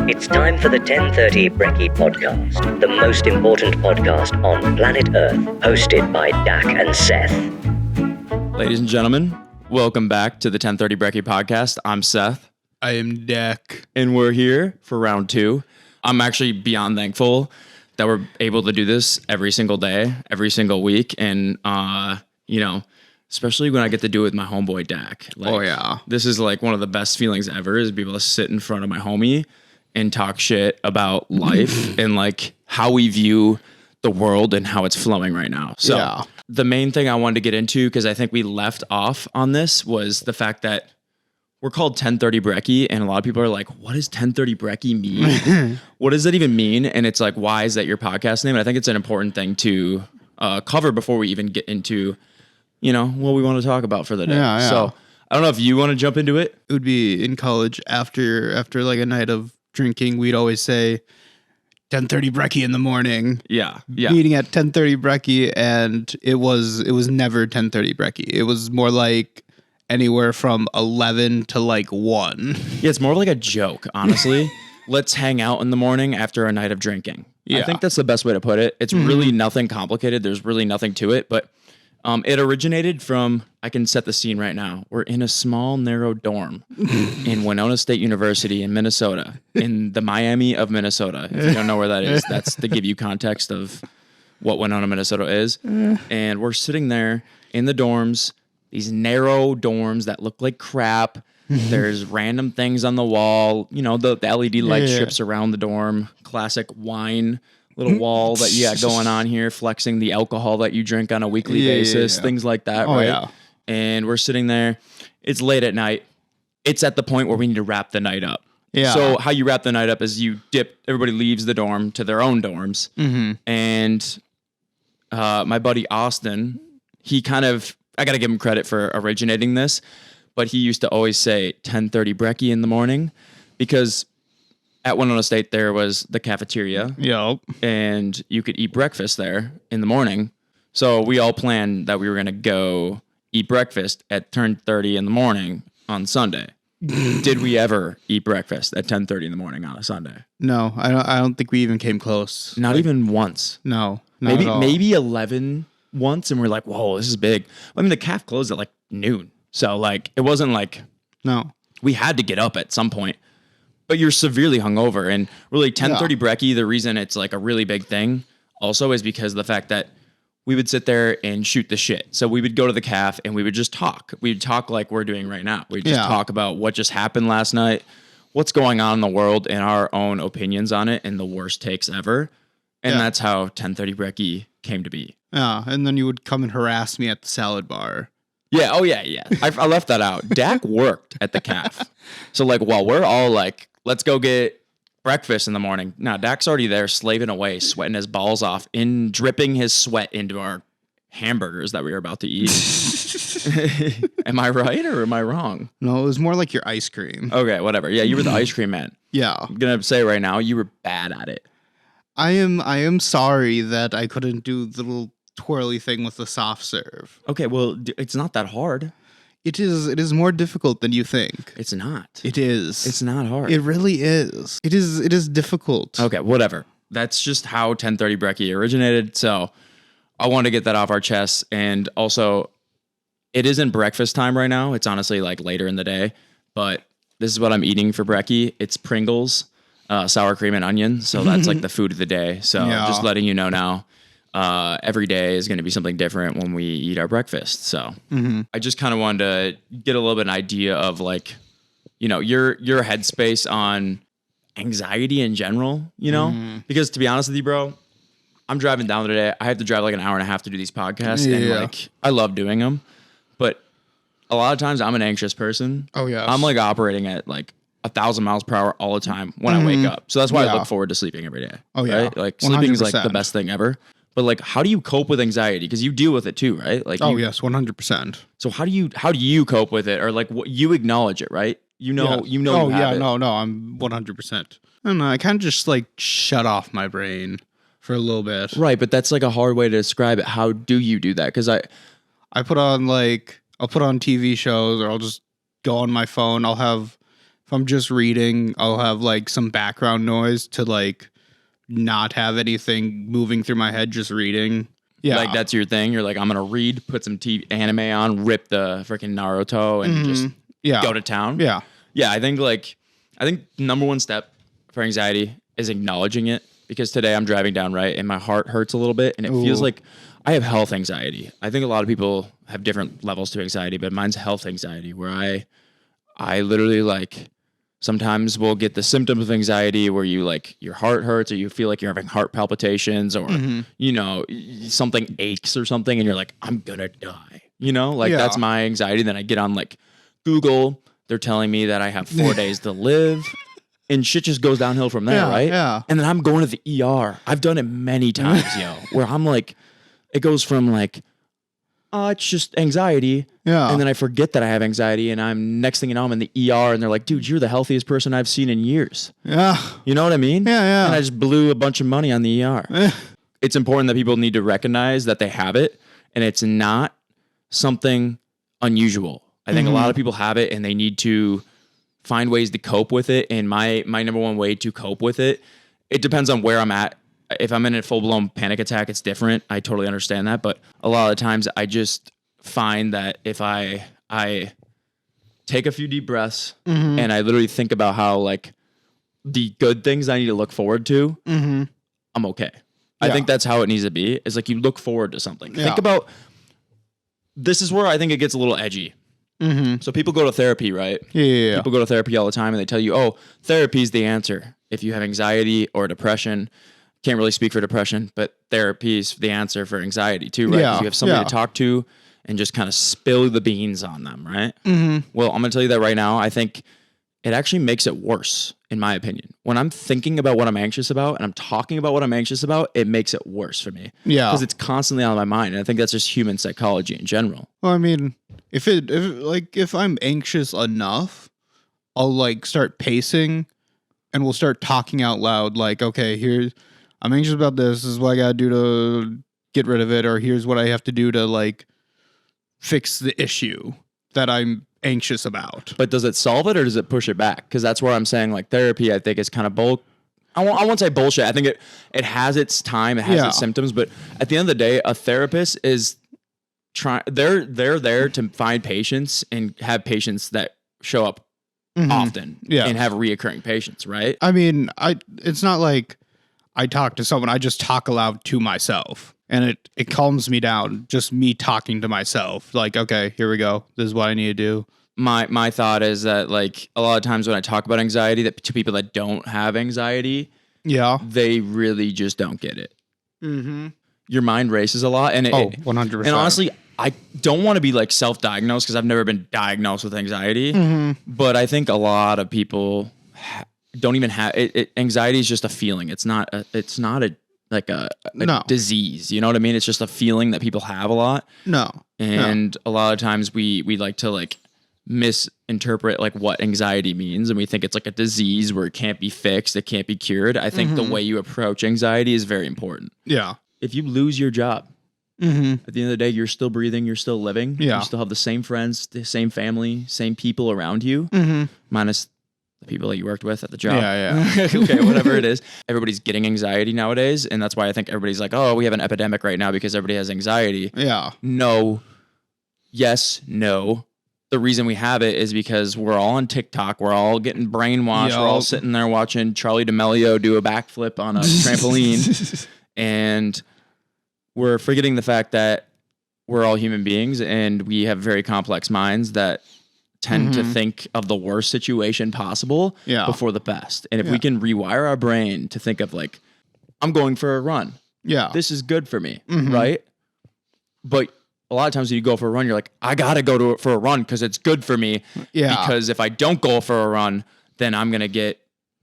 It's time for the 10:30 Brekky podcast, the most important podcast on planet Earth, hosted by Dak and Seth. Ladies and gentlemen, welcome back to the 10:30 Brekky podcast. I'm Seth. I am Dak. And we're here for round 2. I'm actually beyond thankful that we're able to do this every single day, every single week. And, especially when I get to do it with my homeboy Dak. Oh, yeah. This is like one of the best feelings ever, is be able to sit in front of my homie and talk shit about life and like how we view the world and how it's flowing right now. So The main thing I wanted to get into, because I think we left off on this, was the fact that we're called 1030 Brekky, and a lot of people are like, what does 1030 Brekky mean? What does that even mean? And it's like, why is that your podcast name? And I think it's an important thing to cover before we even get into, what we want to talk about for the day. Yeah. So I don't know if you want to jump into it. It would be in college after like a night of drinking, we'd always say 10:30 Brekky in the morning. Yeah. Meeting at 10:30 Brekky, and it was never 10:30 Brekky. It was more like anywhere from 11 to like 1. Yeah, it's more like a joke, honestly. Let's hang out in the morning after a night of drinking. Yeah. I think that's the best way to put it. It's really nothing complicated. There's really nothing to it, but it originated from, I can set the scene right now. We're in a small, narrow dorm in Winona State University in Minnesota, in the Miami of Minnesota. If you don't know where that is, that's to give you context of what Winona, Minnesota is. And we're sitting there in the dorms, these narrow dorms that look like crap. There's random things on the wall, the LED light strips around the dorm, classic wine little wall that you got going on here, flexing the alcohol that you drink on a weekly basis, things like that, right? Yeah. And we're sitting there. It's late at night. It's at the point where we need to wrap the night up. Yeah. So how you wrap the night up is you dip, everybody leaves the dorm to their own dorms. And my buddy Austin, I got to give him credit for originating this, but he used to always say 10:30 Brekky in the morning, because at Winona State, there was the cafeteria. Yep. And you could eat breakfast there in the morning. So we all planned that we were going to go eat breakfast at 10:30 in the morning on Sunday. Did we ever eat breakfast at 10:30 in the morning on a Sunday? No, I don't think we even came close. Not even once. No, not at all. Maybe 11 once, and we're like, whoa, this is big. I mean, the caf closed at like noon. So like, it wasn't like... No. We had to get up at some point. But you're severely hungover, and really 10:30 Brekky, the reason it's like a really big thing also is because of the fact that we would sit there and shoot the shit. So we would go to the caf and we would just talk. We'd talk like we're doing right now. We'd just talk about what just happened last night, what's going on in the world, and our own opinions on it, and the worst takes ever. And that's how 10:30 Brekky came to be. Yeah, and then you would come and harass me at the salad bar. Yeah, oh yeah. I left that out. Dak worked at the caf. So like while we're all like, let's go get breakfast in the morning. Now, Dak's already there slaving away, sweating his balls off, dripping his sweat into our hamburgers that we were about to eat. Am I right or am I wrong? No, it was more like your ice cream. Okay, whatever. Yeah, you were the ice cream man. Yeah. I'm going to say right now, you were bad at it. I am sorry that I couldn't do the little twirly thing with the soft serve. Okay, well, it's not that hard. It is more difficult than you think. It's not. It is. It's not hard. It really is. It is difficult. Okay, whatever. That's just how 10:30 Brekky originated. So I want to get that off our chests. And also, it isn't breakfast time right now. It's honestly like later in the day. But this is what I'm eating for Brekky. It's Pringles, sour cream and onion. So that's like the food of the day. So just letting you know now. Every day is going to be something different when we eat our breakfast. So I just kind of wanted to get a little bit of an idea of like, your headspace on anxiety in general, because to be honest with you, bro, I'm driving down today. I have to drive like an hour and a half to do these podcasts. And like, I love doing them, but a lot of times I'm an anxious person. Oh yeah. I'm like operating at like 1,000 miles per hour all the time when I wake up. So that's why I look forward to sleeping every day. Oh yeah. Right? Like sleeping is like 100%. the best thing ever. But like, how do you cope with anxiety? Because you deal with it too, right? Like, yes, 100%. So how do you cope with it, or like what you acknowledge it, right? You know. Oh you yeah, have it. no, I'm 100%. I don't know. I kind of just like shut off my brain for a little bit. Right, but that's like a hard way to describe it. How do you do that? Because I'll put on TV shows, or I'll just go on my phone. If I'm just reading, I'll have like some background noise to like not have anything moving through my head, just reading. Yeah. Like that's your thing. You're like, I'm going to read, put some anime on, rip the freaking Naruto and just go to town. Yeah. Yeah. I think number one step for anxiety is acknowledging it, because today I'm driving down, right, and my heart hurts a little bit and it feels like I have health anxiety. I think a lot of people have different levels to anxiety, but mine's health anxiety, where I literally like sometimes will get the symptoms of anxiety where you like your heart hurts or you feel like you're having heart palpitations or, you know, something aches or something and you're like, I'm gonna die, you know, like that's my anxiety. Then I get on like Google, they're telling me that I have 4 days to live and shit just goes downhill from there. Right. Yeah. And then I'm going to the ER. I've done it many times, where I'm like, it goes from like, it's just anxiety. Yeah. And then I forget that I have anxiety and next thing you know, I'm in the ER and they're like, dude, you're the healthiest person I've seen in years. Yeah. You know what I mean? Yeah. And I just blew a bunch of money on the ER. It's important that people need to recognize that they have it and it's not something unusual. I think a lot of people have it and they need to find ways to cope with it. And my number one way to cope with it, it depends on where I'm at. If I'm in a full-blown panic attack, it's different. I totally understand that. But a lot of the times I just find that if I take a few deep breaths and I literally think about how like the good things I need to look forward to, I'm okay. I think that's how it needs to be. Is like you look forward to something. Think about, this is where I think it gets a little edgy. So people go to therapy, right? Yeah. People go to therapy all the time and they tell you, oh, therapy is the answer. If you have anxiety or depression, can't really speak for depression, but therapy is the answer for anxiety too, right? Yeah. You have somebody to talk to and just kind of spill the beans on them, right? Well, I'm going to tell you that right now. I think it actually makes it worse, in my opinion. When I'm thinking about what I'm anxious about and I'm talking about what I'm anxious about, it makes it worse for me. Yeah. Because it's constantly on my mind. And I think that's just human psychology in general. Well, I mean, if I'm anxious enough, I'll like start pacing and we'll start talking out loud. Like, okay, I'm anxious about this. This is what I got to do to get rid of it. Or here's what I have to do to like fix the issue that I'm anxious about. But does it solve it or does it push it back? Because that's where I'm saying like therapy, I think is kind of I won't say bullshit. I think it has its time. It has its symptoms. But at the end of the day, a therapist is they're there to find patients and have patients that show up often and have reoccurring patients, right? I mean, it's not like I talk to someone, I just talk aloud to myself and it calms me down. Just me talking to myself. Like, okay, here we go. This is what I need to do. My thought is that like a lot of times when I talk about anxiety, that to people that don't have anxiety, they really just don't get it. Your mind races a lot. And 100%. And honestly, I don't want to be like self-diagnosed because I've never been diagnosed with anxiety, but I think a lot of people don't even have it. Anxiety is just a feeling. It's not a disease. You know what I mean? It's just a feeling that people have a lot. And a lot of times we like to like misinterpret like what anxiety means. And we think it's like a disease where it can't be fixed. It can't be cured. I think the way you approach anxiety is very important. Yeah. If you lose your job, at the end of the day, you're still breathing. You're still living. Yeah. You still have the same friends, the same family, same people around you, minus the people that you worked with at the job. Okay, whatever it is. Everybody's getting anxiety nowadays. And that's why I think everybody's like, oh, we have an epidemic right now because everybody has anxiety. Yeah. No. Yes. No. The reason we have it is because we're all on TikTok. We're all getting brainwashed. We're all sitting there watching Charlie D'Amelio do a backflip on a trampoline. And we're forgetting the fact that we're all human beings and we have very complex minds that tend to think of the worst situation possible before the best. And if we can rewire our brain to think of like, I'm going for a run. Yeah. This is good for me. Right. But a lot of times when you go for a run, you're like, I got to go for a run because it's good for me. Yeah. Because if I don't go for a run, then I'm going to get,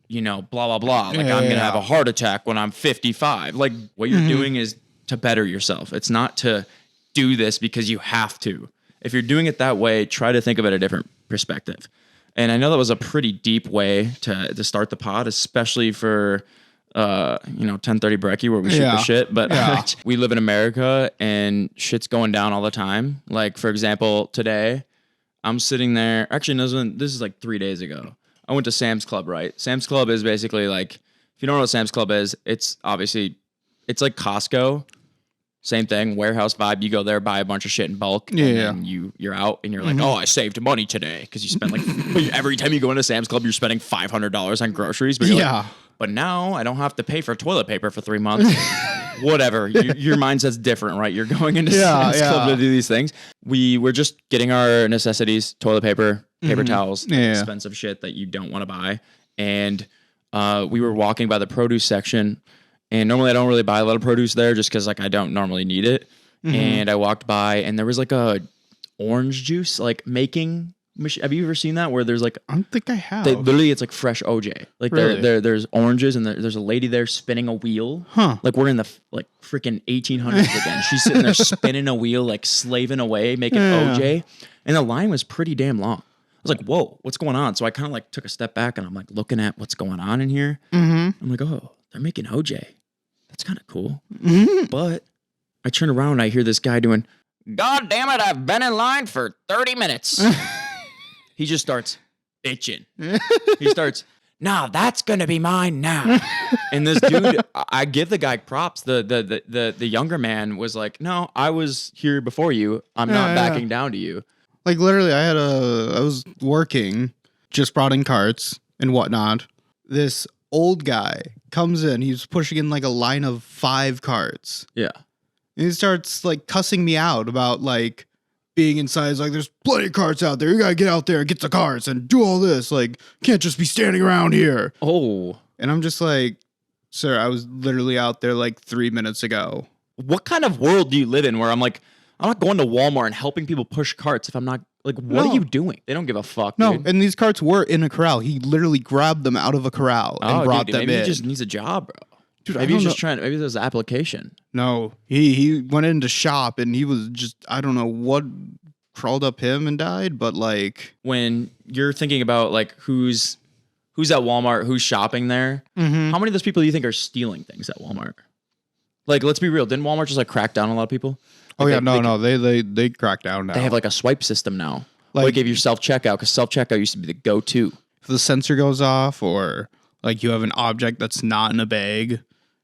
blah, blah, blah. Like I'm going to have a heart attack when I'm 55. Like what you're doing is to better yourself. It's not to do this because you have to. If you're doing it that way, try to think of it a different perspective. And I know that was a pretty deep way to start the pod, especially for 1030 Brekky where we shoot the shit. But we live in America and shit's going down all the time. Like for example, today I'm sitting there. Actually, no, this is like 3 days ago. I went to Sam's Club, right? Sam's Club is basically like, if you don't know what Sam's Club is, it's obviously, it's like Costco. Same thing, warehouse vibe. You go there, buy a bunch of shit in bulk, and then you're out, and you're like, oh, I saved money today because you spend like every time you go into Sam's Club, you're spending $500 on groceries. But but now I don't have to pay for toilet paper for 3 months. Whatever, your mindset's different, right? You're going into Sam's Club to do these things. We were just getting our necessities: toilet paper, paper towels, expensive shit that you don't want to buy, and we were walking by the produce section. And normally I don't really buy a lot of produce there just because like I don't normally need it. And I walked by and there was like a orange juice like making machine. Have you ever seen that where there's like I don't think I have. Literally it's like fresh OJ. Like Really? there's oranges and there's a lady there spinning a wheel. Like we're in the like freaking 1800s again. She's sitting there spinning a wheel like slaving away making OJ. And the line was pretty damn long. I was like, whoa, what's going on? So I kind of like took a step back and I'm like looking at what's going on in here. I'm like, oh, they're making OJ. That's kind of cool. But I turn around and I hear this guy doing, God damn it, I've been in line for 30 minutes. He just starts bitching. He starts, nah, that's going to be mine now. And this dude, I give the guy props. The younger man was like, no, I was here before you. I'm not backing down to you. Like literally I was working, just brought in carts and whatnot. This old guy comes in, he's pushing in like a line of 5 carts. Yeah. And he starts like cussing me out about like being inside. He's like, there's plenty of carts out there. You gotta get out there and get the carts and do all this. Like, can't just be standing around here. Oh. And I'm just like, sir, I was literally out there like 3 minutes ago. What kind of world do you live in where I'm like, I'm not going to Walmart and helping people push carts if I'm not like, what are you doing? They don't give a fuck. No, dude. and these carts were in a corral. He literally grabbed them out of a corral and brought them maybe in. He just needs a job, bro. Dude, maybe he's just trying. Maybe there's an application. No, he went into shop and he was just, I don't know what crawled up him and died, but like when you're thinking about like who's at Walmart, who's shopping there, how many of those people do you think are stealing things at Walmart? Like, let's be real. Didn't Walmart just like crack down on a lot of people? Like, they crack down now. They have like a swipe system now. Like if you're self-checkout, because self-checkout used to be the go-to. If the sensor goes off or like you have an object that's not in a bag,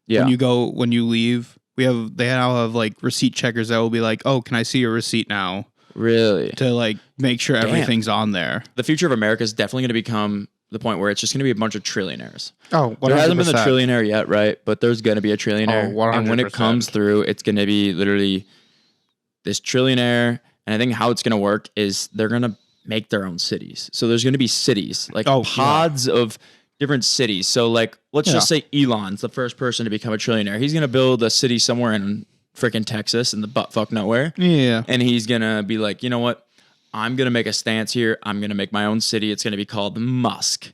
when you leave, they now have like receipt checkers that will be like, oh, can I see your receipt now? Really? To like make sure everything's on there. The future of America is definitely going to become the point where it's just going to be a bunch of trillionaires. Oh, 100%. There hasn't been a trillionaire yet, right? But there's going to be a trillionaire. Oh, 100%. And when it comes through, it's going to be literally this trillionaire. And I think how it's going to work is they're going to make their own cities. So there's going to be cities, like pods of different cities. So like, let's just say Elon's the first person to become a trillionaire. He's going to build a city somewhere in freaking Texas in the buttfuck nowhere. Yeah. And he's going to be like, you know what? I'm going to make a stance here. I'm going to make my own city. It's going to be called Musk.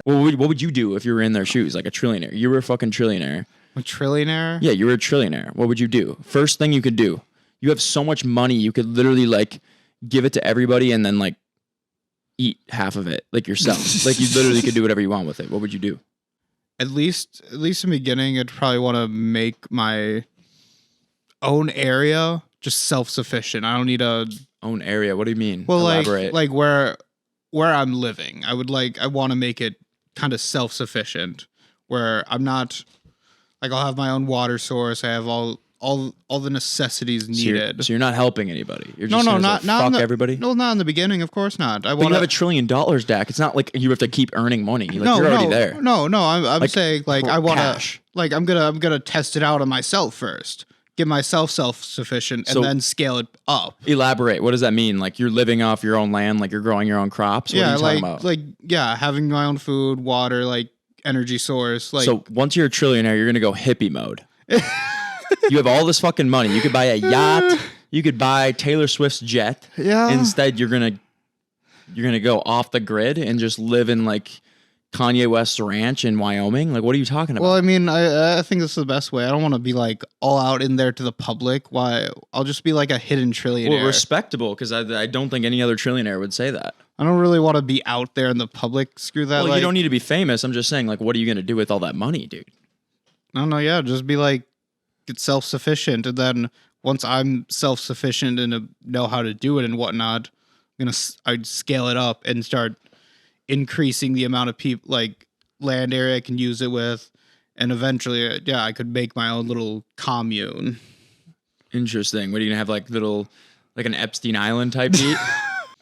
What would you do if you were in their shoes, like a trillionaire? You were a fucking trillionaire. A trillionaire? Yeah, you were a trillionaire. What would you do? First thing you could do. You have so much money, you could literally like give it to everybody and then like eat half of it, like yourself. Like you literally could do whatever you want with it. What would you do? At least in the beginning, I'd probably want to make my own area just self-sufficient. I don't need a own area. What do you mean? Well, elaborate. like where I'm living, I want to make it kind of self-sufficient where I'm not like I'll have my own water source. I have all the necessities needed. So you're not helping anybody. You're just not fuck everybody. No, not in the beginning. Of course not. But you have $1 trillion, Dak. It's not like you have to keep earning money. Like you're already there. No. I'm like, saying like I want cash. to like I'm gonna test it out on myself first. Get myself self-sufficient and then scale it up. Elaborate. What does that mean? Like you're living off your own land, like you're growing your own crops? What are you talking about? Having my own food, water, like energy source. Like so once you're a trillionaire, you're gonna go hippie mode. You have all this fucking money. You could buy a yacht. You could buy Taylor Swift's jet. Yeah. Instead, you're gonna go off the grid and just live in like Kanye West's ranch in Wyoming. Like, what are you talking about? Well, I mean, I think this is the best way. I don't want to be like all out in there to the public. Why? I'll just be like a hidden trillionaire. Well, respectable, because I don't think any other trillionaire would say that. I don't really want to be out there in the public. Screw that. Well, you don't need to be famous. I'm just saying, like, what are you gonna do with all that money, dude? I don't know. Yeah, just be like, get self-sufficient, and then once I'm self-sufficient and know how to do it and whatnot, I'd scale it up and start increasing the amount of people, like land area I can use it with. And eventually, I could make my own little commune. Interesting. What are you gonna have, like an Epstein Island type beat?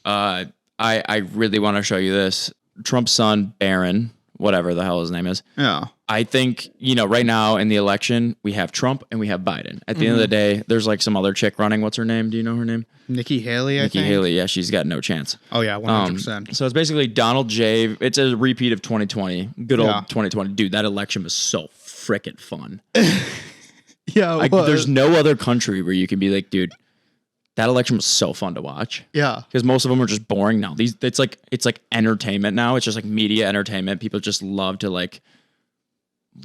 I really want to show you this. Trump's son, Barron, whatever the hell his name is. Yeah. I think, right now in the election, we have Trump and we have Biden. At the end of the day, there's like some other chick running. What's her name? Do you know her name? Nikki Haley, I think. Nikki Haley, yeah, she's got no chance. Oh, yeah, 100%. So it's basically Donald J. It's a repeat of 2020. Good old 2020. Dude, that election was so freaking fun. Yeah, there's no other country where you can be like, dude, that election was so fun to watch. Yeah. Because most of them are just boring now. It's like entertainment now. It's just like media entertainment. People just love to like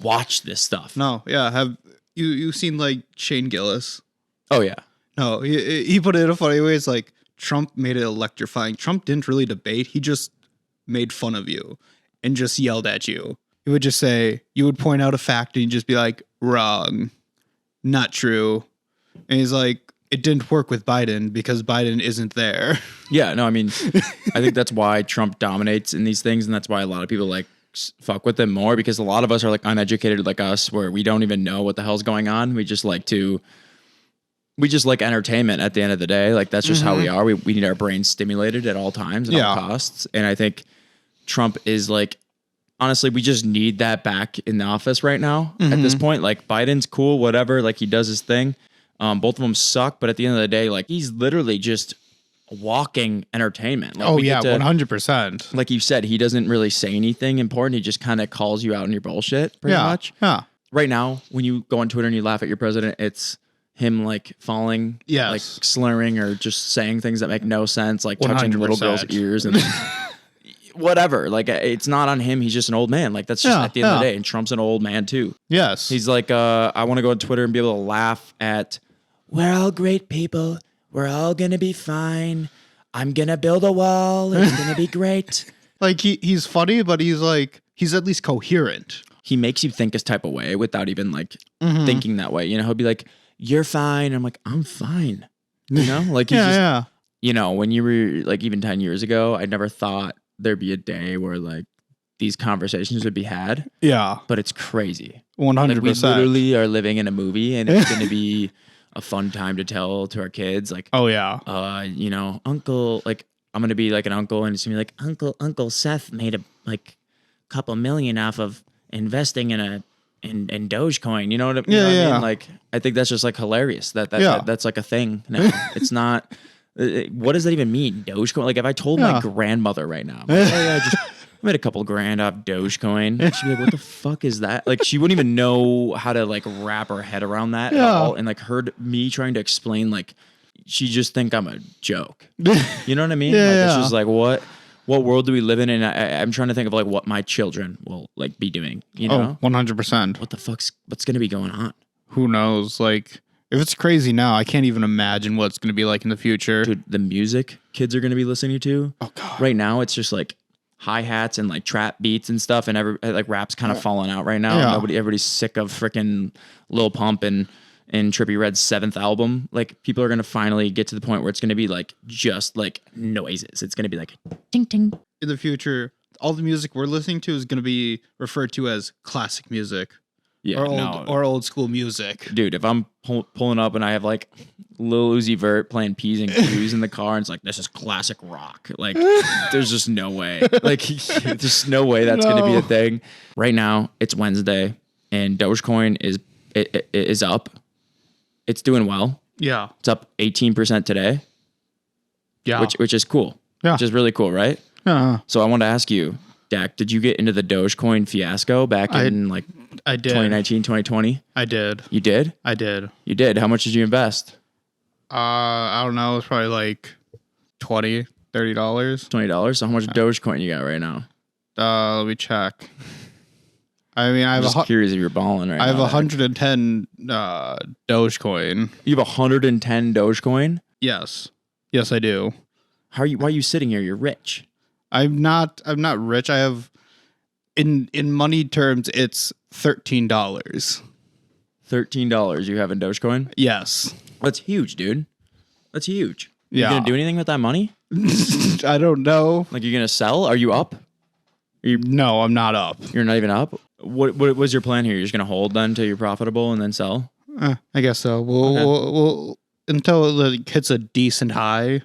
watch this stuff. No, yeah. Have you seen like Shane Gillis? Oh yeah. No, he put it in a funny way. It's like Trump made it electrifying. Trump didn't really debate. He just made fun of you and just yelled at you. He would just say, you would point out a fact and he'd just be like, wrong, not true. And he's like, it didn't work with Biden because Biden isn't there. Yeah, no, I mean, I think that's why Trump dominates in these things, and that's why a lot of people like fuck with him more, because a lot of us are like uneducated like us, where we don't even know what the hell's going on. We just like entertainment at the end of the day. Like that's just how we are. We need our brains stimulated at all times, at all costs. And I think Trump is like, honestly, we just need that back in the office right now at this point. Like Biden's cool, whatever. Like he does his thing. Both of them suck, but at the end of the day, like he's literally just walking entertainment. Like, 100%. Like you said, he doesn't really say anything important. He just kind of calls you out on your bullshit, pretty much. Yeah. Right now, when you go on Twitter and you laugh at your president, it's him like falling, like slurring or just saying things that make no sense, like touching 100%. Little girls' ears and whatever. Like it's not on him. He's just an old man. Like that's just at the end of the day. And Trump's an old man too. Yes. He's like, I want to go on Twitter and be able to laugh at, we're all great people. We're all going to be fine. I'm going to build a wall. It's going to be great. Like he's funny, but he's at least coherent. He makes you think his type of way without even like thinking that way. He'll be like, you're fine. I'm like, I'm fine. Like he's when you were like even 10 years ago, I never thought there'd be a day where like these conversations would be had. Yeah. But it's crazy. 100%. Like, we literally are living in a movie, and it's going to be a fun time to tell to our kids. Like, oh yeah. Uncle, like I'm going to be like an uncle, and it's going to be like, Uncle Seth made a couple million off of investing in Dogecoin. You know what I mean? Like, I think that's just like hilarious. That's like a thing now. It's not. What does that even mean? Dogecoin? Like, if I told my grandmother right now, like, I made a couple grand off Dogecoin, she'd be like, what the fuck is that? Like, she wouldn't even know how to like wrap her head around that at all. And like heard me trying to explain, like, she just think I'm a joke. You know what I mean? It's just like, what world do we live in? And I'm trying to think of like what my children will like be doing, 100%. What's going to be going on? Who knows? Like, if it's crazy now, I can't even imagine what it's going to be like in the future. Dude, the music kids are going to be listening to. Oh God. Right now, it's just like hi-hats and like trap beats and stuff, and like rap's kind of falling out right now. Everybody's sick of freaking Lil Pump and Trippie Redd's 7th album. Like, people are going to finally get to the point where it's going to be like just like noises. It's going to be like ting ting. In the future, all the music we're listening to is going to be referred to as classic music. Yeah, or old school music. Dude, if I'm pulling up and I have like Lil Uzi Vert playing P's and Q's in the car, and it's like, this is classic rock. Like, there's just no way. Like, there's no way that's going to be a thing. Right now, it's Wednesday, and Dogecoin is up. It's doing well. Yeah. It's up 18% today. Yeah. Which is cool. Yeah. Which is really cool, right? Yeah. So I wanted to ask you, Dak, did you get into the Dogecoin fiasco back in I did. 2019, 2020? I did. You did? I did. You did? How much did you invest? I don't know. It's probably like $20, $30. $20? So how much Dogecoin you got right now? Let me check. I mean, I'm just curious if you're balling right now. I have 110 Dogecoin. You have 110 Dogecoin? Yes. Yes, I do. Why are you sitting here? You're rich. I'm not rich. I have in money terms, it's $13. $13 you have in Dogecoin? Yes. That's huge, dude. That's huge. Yeah. You gonna do anything with that money? I don't know. Like, you're gonna sell? Are you up? No, I'm not up. You're not even up? What was your plan here? You're just going to hold then until you're profitable and then sell? I guess so. We'll until it hits a decent high.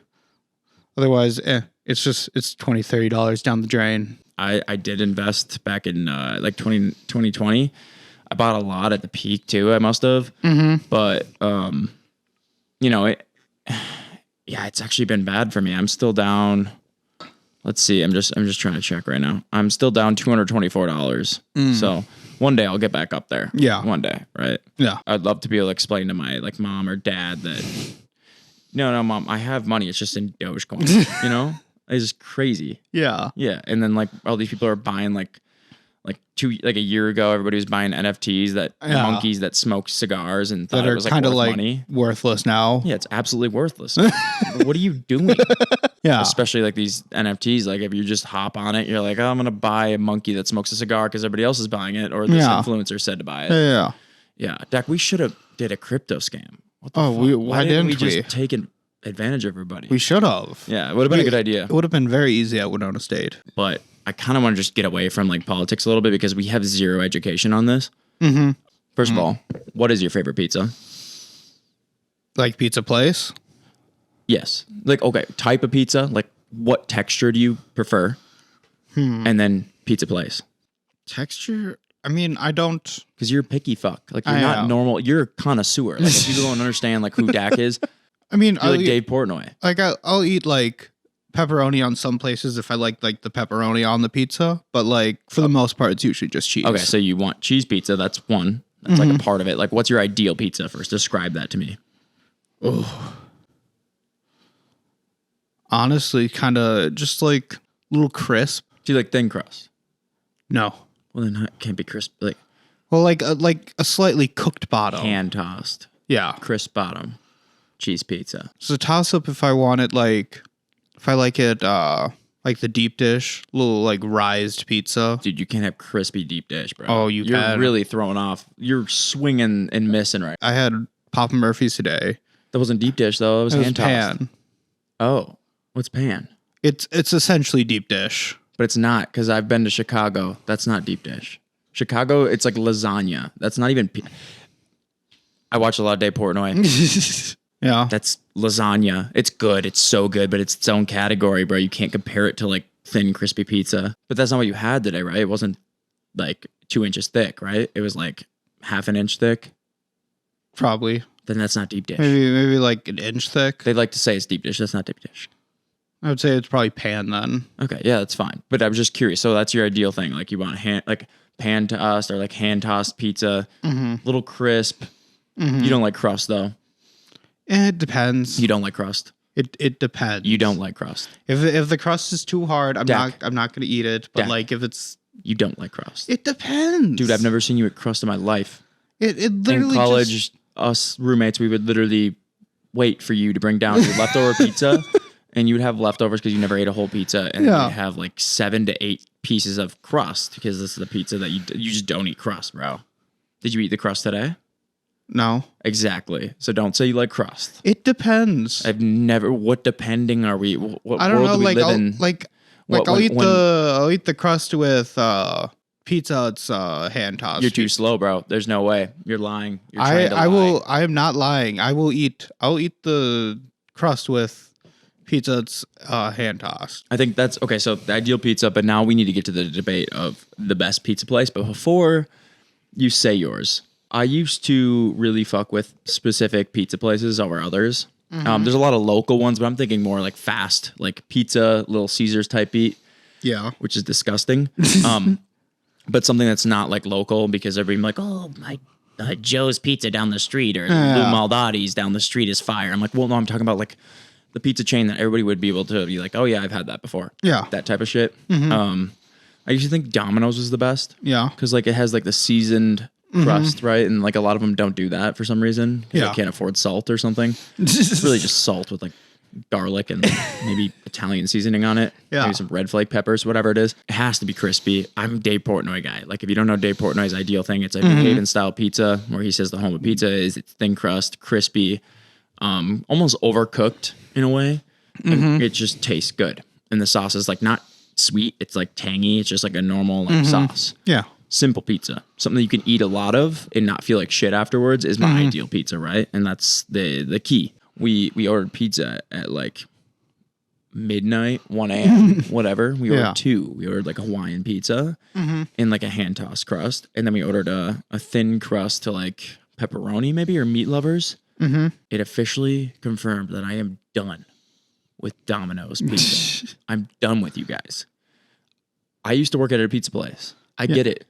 Otherwise, it's $20-$30 down the drain. I did invest back in 2020. I bought a lot at the peak too. I must have, but it's actually been bad for me. I'm still down. Let's see. I'm just trying to check right now. I'm still down $224. So one day I'll get back up there. Yeah, one day, right? Yeah. I'd love to be able to explain to my mom or dad that no, mom, I have money. It's just in Dogecoin. It's just crazy. Yeah. Yeah. And then all these people are buying a year ago, everybody was buying NFTs monkeys that smoke cigars and thought that it was kind of money. Worthless now. Yeah, it's absolutely worthless. What are you doing? Yeah. Especially these NFTs. If you just hop on it, you're like, oh, I'm going to buy a monkey that smokes a cigar because everybody else is buying it, or this influencer said to buy it. Yeah. Yeah. Dak, we should have did a crypto scam. What the fuck? Why didn't we just take advantage of everybody? We should have. Yeah, it would have been a good idea. It would have been very easy at Winona State. But I kind of want to just get away from politics a little bit because we have zero education on this. Mm-hmm. First of all, what is your favorite pizza? Pizza place? Yes. Okay, type of pizza. What texture do you prefer? And then pizza place. Texture? I mean, I don't... Because you're a picky fuck. You're not normal. You're a connoisseur. If people don't understand who Dak is, I mean, you're Dave Portnoy. I'll eat pepperoni on some places if I like the pepperoni on the pizza, but for the most part it's usually just cheese. Okay, so you want cheese pizza, that's one. That's a part of it. What's your ideal pizza first? Describe that to me. Oh. Honestly, kind of just little crisp. Do you like thin crust? No. Well, then it can't be crisp. A slightly cooked bottom. Hand tossed. Yeah. Crisp bottom. Cheese pizza. So toss up if I want it if I like it the deep dish, little rised pizza. Dude, you can't have crispy deep dish, bro. Oh, you're really throwing off. You're swinging and missing right. I had Papa Murphy's today. That wasn't deep dish though. It was hand tossed. Pan. Oh, what's pan? It's essentially deep dish. But it's not, because I've been to Chicago. That's not deep dish. Chicago, it's like lasagna. That's not even... I watch a lot of Dave Portnoy. Yeah. That's lasagna. It's good. It's so good, but it's its own category, bro. You can't compare it to thin, crispy pizza. But that's not what you had today, right? It wasn't 2 inches thick, right? It was half an inch thick. Probably. Then that's not deep dish. Maybe an inch thick. They'd like to say it's deep dish. That's not deep dish. I would say it's probably pan then. Okay, yeah, that's fine. But I was just curious. So that's your ideal thing. You want pan tossed or hand tossed pizza, little crisp. You don't like crust though. It depends. You don't like crust. It depends. You don't like crust. If the crust is too hard, I'm Dak. not going to eat it. But Dak. if it's, you don't like crust. it depends, Dude. I've never seen you eat crust in my life. It literally in college. Us roommates, we would literally wait for you to bring down your leftover pizza. And you would have leftovers because you never ate a whole pizza, and then you'd have 7 to 8 pieces of crust because this is the pizza that you just don't eat crust, bro. Did you eat the crust today? No. Exactly. So don't say you like crust. It depends. I've never. What depending are we? What I don't world know. do we live in? I'll eat the crust with pizza. It's hand tossed. You're too slow, bro. There's no way. You're lying. You're trying to lie. I am not lying. I'll eat the crust with pizza. It's hand tossed. I think that's okay. So the ideal pizza, but now we need to get to the debate of the best pizza place. But before you say yours, I used to really fuck with specific pizza places over others. There's a lot of local ones, but I'm thinking more fast, pizza, Little Caesars type beat. Yeah, which is disgusting. But something that's not local because everybody oh my. Joe's Pizza down the street or Lou Maldotti's down the street is fire. I'm well, no, I'm talking about the pizza chain that everybody would be able to be oh yeah, I've had that before. Yeah. That type of shit. I used to think Domino's was the best. Yeah. Because it has the seasoned crust, right? And a lot of them don't do that for some reason. Because they can't afford salt or something. It's really just salt with garlic and maybe Italian seasoning on it. Yeah. Maybe some red flake peppers, whatever it is. It has to be crispy. I'm a Dave Portnoy guy. If you don't know Dave Portnoy's ideal thing, it's a Haven style pizza where he says the home of pizza is it's thin crust, crispy, almost overcooked in a way. And it just tastes good. And the sauce is not sweet. It's like tangy. It's just like a normal like sauce. Yeah. Simple pizza. Something that you can eat a lot of and not feel like shit afterwards is my ideal pizza, right? And that's the key. We ordered pizza at like midnight, 1 a.m., whatever. We ordered two. We ordered like a Hawaiian pizza and like a hand tossed crust. And then we ordered a thin crust to like pepperoni maybe or meat lovers. It officially confirmed that I am done with Domino's pizza. I'm done with you guys. I used to work at a pizza place. I get it.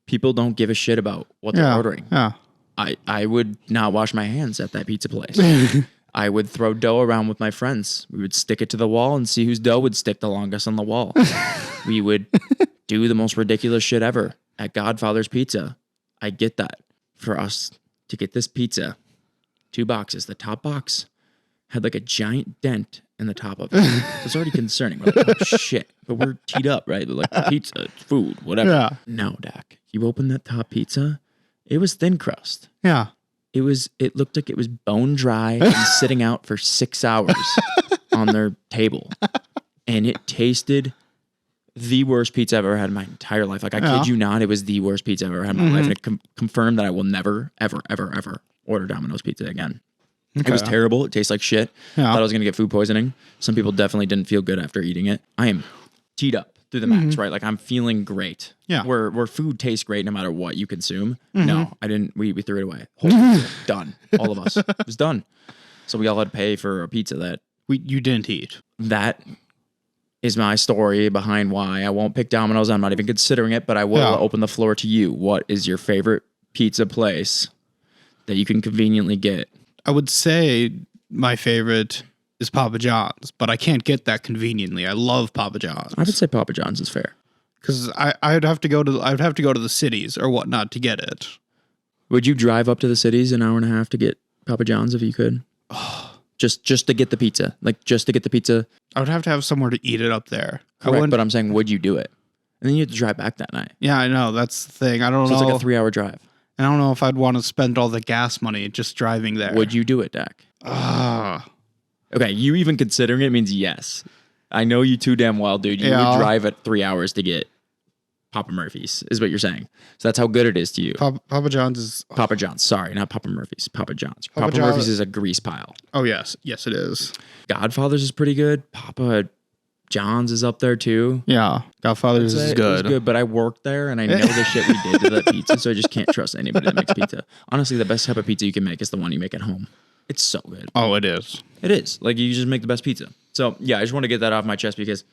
People don't give a shit about what they're ordering. Yeah. I would not wash my hands at that pizza place. I would throw dough around with my friends. We would stick it to the wall and see whose dough would stick the longest on the wall. We would do the most ridiculous shit ever at Godfather's Pizza. I get that. For us to get this pizza, 2 boxes, the top box had like a giant dent in the top of it. It's already concerning. We're like, oh shit. But we're teed up, right? Like pizza, food, whatever. Yeah. No, Dak. You open that top pizza, it was thin crust. Yeah. It looked like it was bone dry and sitting out for 6 hours on their table. And it tasted the worst pizza I've ever had in my entire life. Like, I kid you not, it was the worst pizza I've ever had in my life. And it confirmed that I will never, ever, ever, ever order Domino's pizza again. Okay. It was terrible. It tastes like shit. Yeah. Thought I was going to get food poisoning. Some people definitely didn't feel good after eating it. I am teed up through the max, right? Like, I'm feeling great. Yeah. Where food tastes great no matter what you consume. No, I didn't. We threw it away. Done. All of us. It was done. So we all had to pay for a pizza that you didn't eat. That is my story behind why I won't pick Domino's. I'm not even considering it, but I will open the floor to you. What is your favorite pizza place that you can conveniently get? I would say my favorite is Papa John's, but I can't get that conveniently. I love Papa John's. I would say Papa John's is fair. Because I'd have to go to the cities or whatnot to get it. Would you drive up to the cities an hour and a half to get Papa John's if you could? Just to get the pizza, like just to get the pizza. I would have to have somewhere to eat it up there. Correct, but I'm saying, would you do it? And then you have to drive back that night. Yeah, I know. That's the thing. I don't know. It's like a 3-hour drive. I don't know if I'd want to spend all the gas money just driving there. Would you do it, Dak? Okay, you even considering it means yes. I know you too damn well, dude. You would drive at 3 hours to get Papa Murphy's, is what you're saying. So that's how good it is to you. Papa John's is... Papa John's. Sorry, not Papa Murphy's. Papa John's. Papa Murphy's is a grease pile. Oh, yes. Yes, it is. Godfather's is pretty good. Papa John's is up there too. Yeah. Godfather's is good. It's good, but I worked there and I know the shit we did to that pizza, so I just can't trust anybody that makes pizza. Honestly, the best type of pizza you can make is the one you make at home. It's so good. Oh, it is. It is. Like, you just make the best pizza. So, yeah, I just want to get that off my chest because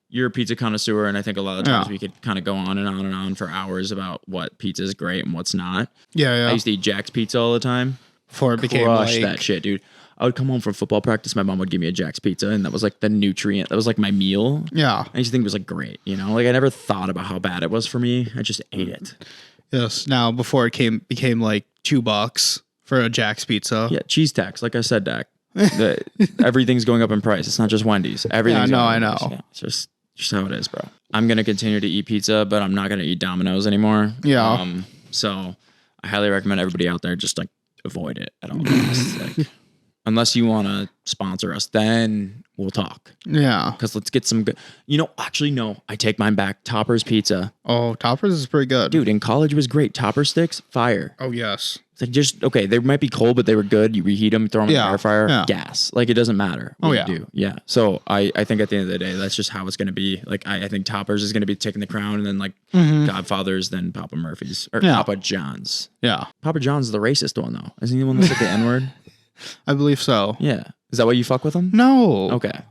you're a pizza connoisseur, and I think a lot of times we could kind of go on and on and on for hours about what pizza is great and what's not. Yeah. I used to eat Jack's Pizza all the time. Before it became Crush that shit, dude. I would come home from football practice. My mom would give me a Jack's Pizza, and that was like the nutrient. That was like my meal. Yeah. I used to think it was like great, you know? Like, I never thought about how bad it was for me. I just ate it. Yes. Now, before it became like $2 for a Jack's Pizza. Yeah, cheese tax. Like I said, Dak. Everything's going up in price. It's not just Wendy's. Everything's I know. Yeah, it's just how it is, bro. I'm going to continue to eat pizza, but I'm not going to eat Domino's anymore. Yeah. So I highly recommend everybody out there just like avoid it at all costs. Like, unless you want to sponsor us, then we'll talk. Yeah. Because let's get some good... You know, actually, no. I take mine back. Topper's Pizza. Oh, Topper's is pretty good. Dude, in college was great. Topper sticks, fire. Oh, yes. It's like just... Okay, they might be cold, but they were good. You reheat them, throw them in the air fryer, gas. Like, it doesn't matter what you do. Yeah. So, I think at the end of the day, that's just how it's going to be. Like, I think Topper's is going to be taking the crown, and then, like, Godfather's, then Papa Murphy's. Or Papa John's. Yeah. Papa John's is the racist one, though. Isn't he the one that's like the N-word? I believe so. Yeah. Is that why you fuck with him? No. Okay.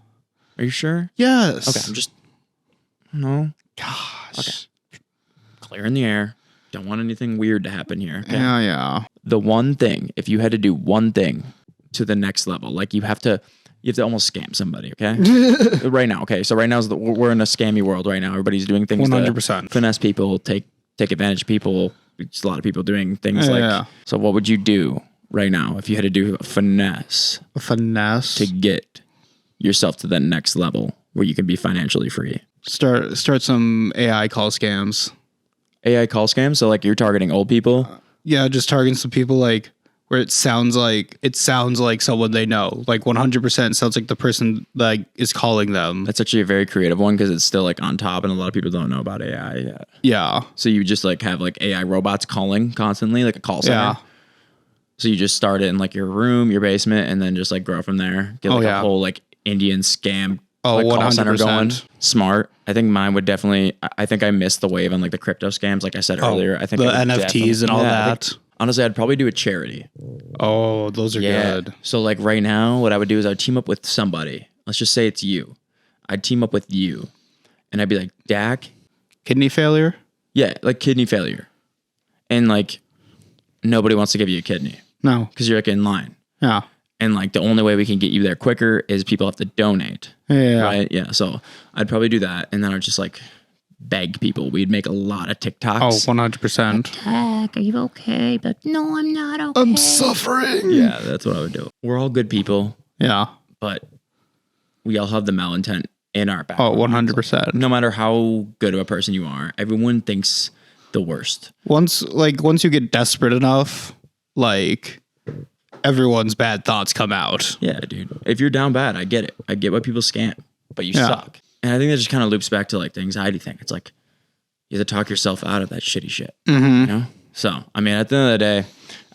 Are you sure? Yes. Okay. I'm just... No. Gosh. Okay. Clear in the air. Don't want anything weird to happen here. Okay? Yeah. The one thing, if you had to do one thing to the next level, like you have to almost scam somebody, okay? Right now, okay? So right now, we're in a scammy world right now. Everybody's doing things 100%. to finesse people, take advantage of people. There's a lot of people doing things So what would you do right now if you had to do a finesse to get yourself to the next level where you can be financially free? Start some AI call scams. AI call scams? So like you're targeting old people? Yeah, just targeting some people like where it sounds like someone they know. Like 100% sounds like the person like is calling them. That's actually a very creative one because it's still like on top, and a lot of people don't know about AI yet. Yeah. So you just like have like AI robots calling constantly, like a call center. Yeah. So you just start it in like your room, your basement, and then just like grow from there. Get like a whole like Indian scam like, call center going. Smart. I think mine would definitely. I think I missed the wave on like the crypto scams, like I said earlier. I think the NFTs and all that. Honestly, I'd probably do a charity. Oh, those are good. So like right now, what I would do is I would team up with somebody. Let's just say it's you. I'd team up with you, and I'd be like, Dak, Kidney failure? yeah, like kidney failure, and like nobody wants to give you a kidney No. because you're like in line, Yeah. and like the only way we can get you there quicker is people have to donate. Yeah. Right? Yeah. So I'd probably do that, and then I'd just like beg people. We'd make a lot of TikToks. Oh, 100%. Heck, are you okay? But no, I'm not okay. I'm suffering. Yeah, that's what I would do. We're all good people, Yeah. but we all have the malintent in our back. Oh, 100%. No matter how good of a person you are, everyone thinks the worst. Once you get desperate enough, like everyone's bad thoughts come out. Yeah, dude. If you're down bad, I get it. I get why people scam, but you suck. And I think that just kind of loops back to like the anxiety thing. It's like you have to talk yourself out of that shitty shit. Mm-hmm. You know? So, I mean, at the end of the day,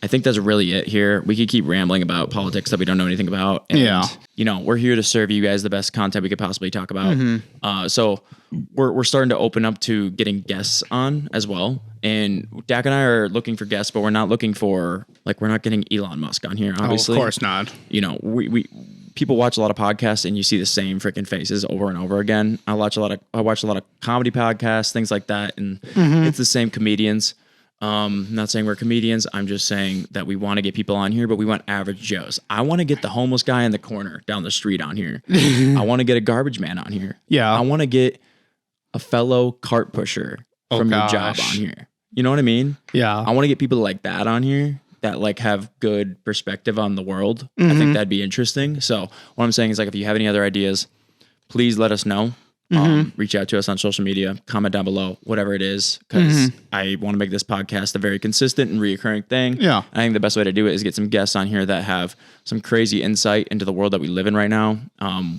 I think that's really it here. We could keep rambling about politics that we don't know anything about. And, you know, we're here to serve you guys the best content we could possibly talk about. Mm-hmm. So we're starting to open up to getting guests on as well. And Dak and I are looking for guests, but we're not looking for, like, we're not getting Elon Musk on here, obviously. Oh, of course not. You know, we people watch a lot of podcasts and you see the same freaking faces over and over again. I watch a lot of comedy podcasts, things like that. And it's the same comedians. Not saying we're comedians. I'm just saying that we want to get people on here, but we want average Joes. I want to get the homeless guy in the corner down the street on here. I want to get a garbage man on here. Yeah. I want to get a fellow cart pusher from your job on here. You know what I mean? Yeah. I want to get people like that on here that like have good perspective on the world. I think that'd be interesting. So what I'm saying is like, if you have any other ideas, please let us know. Reach out to us on social media, comment down below, whatever it is, because I want to make this podcast a very consistent and reoccurring thing. Yeah. I think the best way to do it is get some guests on here that have some crazy insight into the world that we live in right now,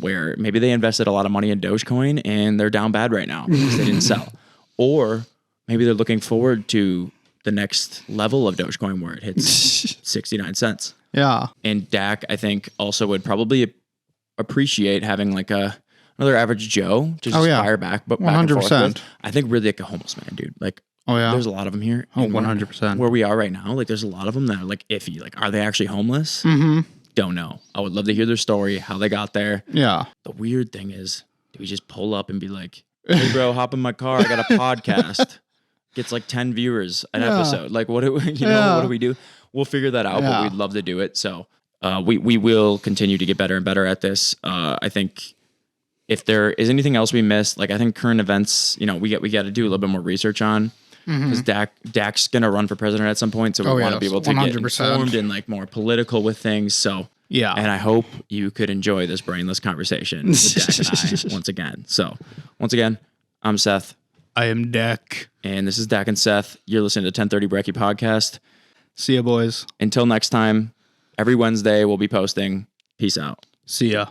where maybe they invested a lot of money in Dogecoin and they're down bad right now because they didn't sell. Or maybe they're looking forward to the next level of Dogecoin where it hits 69 cents. Yeah. And Dak, I think, also would probably appreciate having like another average Joe to just fire back, but back 100%. And forth with. I think really like a homeless man, dude. Like, there's a lot of them here. Oh, 100%. Where we are right now, like, there's a lot of them that are like iffy. Like, are they actually homeless? Don't know. I would love to hear their story, how they got there. Yeah. The weird thing is, do we just pull up and be like, hey, bro, hop in my car. I got a podcast. Gets like 10 viewers an episode. Like, what do we, what do we do? We'll figure that out, but we'd love to do it. So we will continue to get better and better at this. I think if there is anything else we missed, like I think current events, you know, we got to do a little bit more research on because Dak's gonna run for president at some point, so we want to be able to 100%. Get informed and like more political with things. So yeah, and I hope you could enjoy this brainless conversation with Dak and I once again. So once again, I'm Seth. I am Dak. And this is Dak and Seth. You're listening to 1030 Brekky Podcast. See ya, boys. Until next time, every Wednesday we'll be posting. Peace out. See ya.